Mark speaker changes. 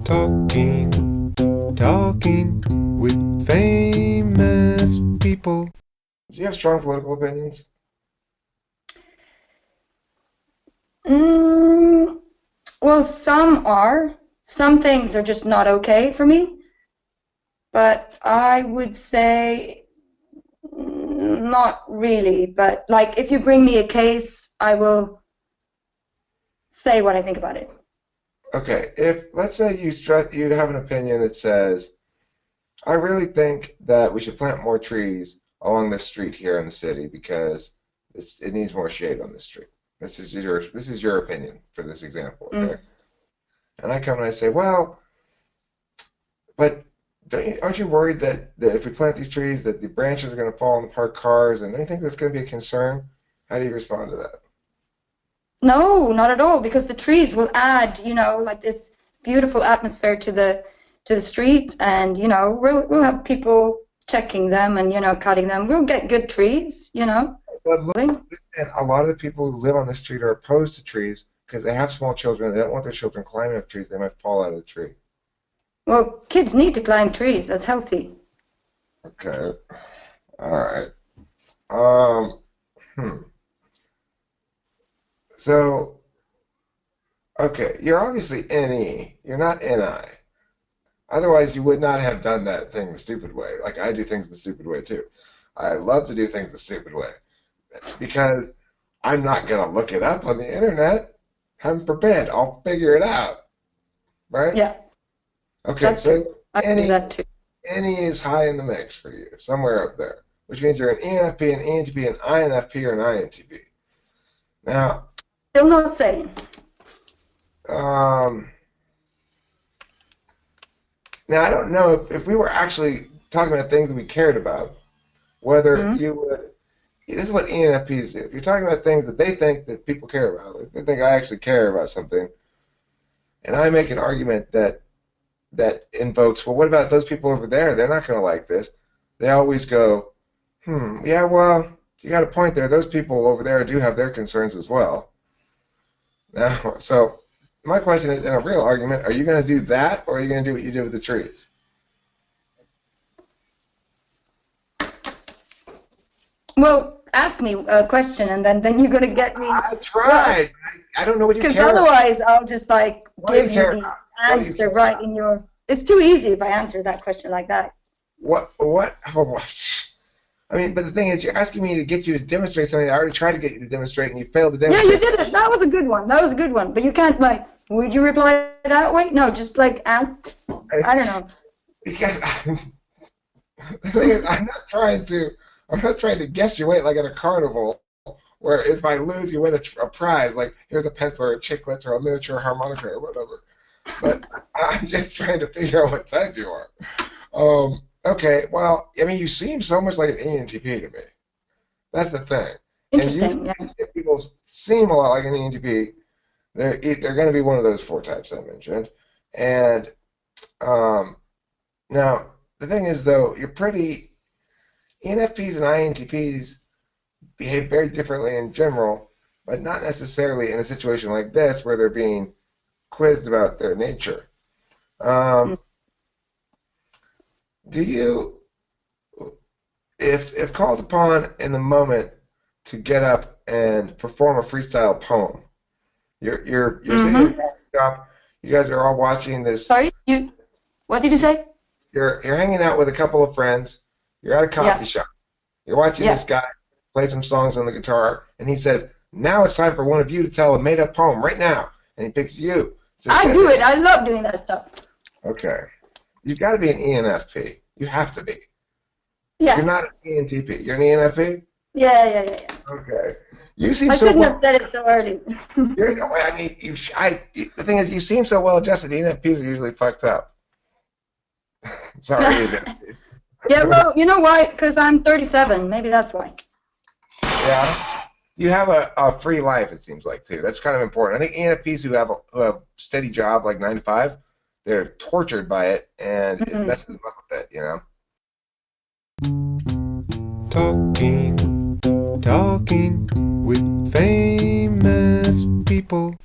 Speaker 1: Talking with famous people.
Speaker 2: Do you have strong political opinions?
Speaker 3: Well, some things are just not okay for me, but I would say not really. But like, if you bring me a case, I will say what I think about it.
Speaker 2: Okay, if let's say you have an opinion that says, I really think that we should plant more trees along this street here in the city because it needs more shade on this street. This is your opinion for this example, okay? And I come and I say, well, but aren't you worried that if we plant these trees that the branches are going to fall on the parked cars, and don't you think that's going to be a concern? How do you respond to that?
Speaker 3: No, not at all, because the trees will add, like this beautiful atmosphere to the street, and we'll have people checking them and cutting them. We'll get good trees,
Speaker 2: But look, and a lot of the people who live on the street are opposed to trees because they have small children. They don't want their children climbing up trees. They might fall out of the tree.
Speaker 3: Well, kids need to climb trees. That's healthy.
Speaker 2: Okay. All right. So, okay, you're obviously NE. You're not NI. Otherwise, you would not have done that thing the stupid way. Like I do things the stupid way too. I love to do things the stupid way because I'm not going to look it up on the internet. Heaven forbid. I'll figure it out. Right?
Speaker 3: Yeah.
Speaker 2: Okay,
Speaker 3: that's
Speaker 2: so
Speaker 3: true. I do that too.
Speaker 2: NE is high in the mix for you, somewhere up there, which means you're an ENFP, an ENTP, an INFP, or an INTP. Now,
Speaker 3: Still not saying.
Speaker 2: Now I don't know if we were actually talking about things that we cared about, whether you would. This is what ENFPs do. If you're talking about things that they think that people care about, like they think I actually care about something, and I make an argument that invokes, well, what about those people over there? They're not going to like this. They always go, yeah, well, you got a point there. Those people over there do have their concerns as well. Now, so my question is, in a real argument, are you going to do that, or are you going to do what you did with the trees?
Speaker 3: Well, ask me a question, and then you're going to get me.
Speaker 2: I tried. I don't know what you care
Speaker 3: about. Because otherwise, I'll just give you the
Speaker 2: about?
Speaker 3: answer right in your. It's too easy if I answer that question like that.
Speaker 2: What? I mean, but the thing is, you're asking me to get you to demonstrate something I already tried to get you to demonstrate, and you failed to demonstrate.
Speaker 3: Yeah, you did it. That was a good one. But you can't, would you reply that way? No, just I don't know.
Speaker 2: Because the thing is, I'm not trying to guess your weight like at a carnival, where if I lose, you win a prize, like here's a pencil or a chiclets or a miniature harmonica or whatever. But I'm just trying to figure out what type you are. Okay, well, I mean, you seem so much like an ENTP to me. That's the thing.
Speaker 3: Interesting,
Speaker 2: yeah. If people seem a lot like an ENTP, they're going to be one of those four types I mentioned. And now, the thing is, though, ENFPs and INTPs behave very differently in general, but not necessarily in a situation like this where they're being quizzed about their nature. Do you, if called upon in the moment to get up and perform a freestyle poem, you're sitting in a coffee shop, you guys are all watching this.
Speaker 3: Sorry, what did you say?
Speaker 2: You're hanging out with a couple of friends. You're at a coffee shop. You're watching this guy play some songs on the guitar, and he says, "Now it's time for one of you to tell a made-up poem right now." And he picks you. Says,
Speaker 3: I do it. I love doing that stuff.
Speaker 2: Okay. You've got to be an ENFP. You have to be.
Speaker 3: Yeah.
Speaker 2: You're not an ENTP. You're an ENFP?
Speaker 3: Yeah.
Speaker 2: Okay. You seem
Speaker 3: I shouldn't have said it so early.
Speaker 2: The thing is, you seem so well-adjusted. ENFPs are usually fucked up. Sorry, ENFPs.
Speaker 3: Yeah, well, you know why? Because I'm 37. Maybe that's why.
Speaker 2: Yeah. You have a free life, it seems like, too. That's kind of important. I think ENFPs who have a steady job, like 9 to 5, they're tortured by it, and it messes them up a bit, you know?
Speaker 1: Talking with famous people.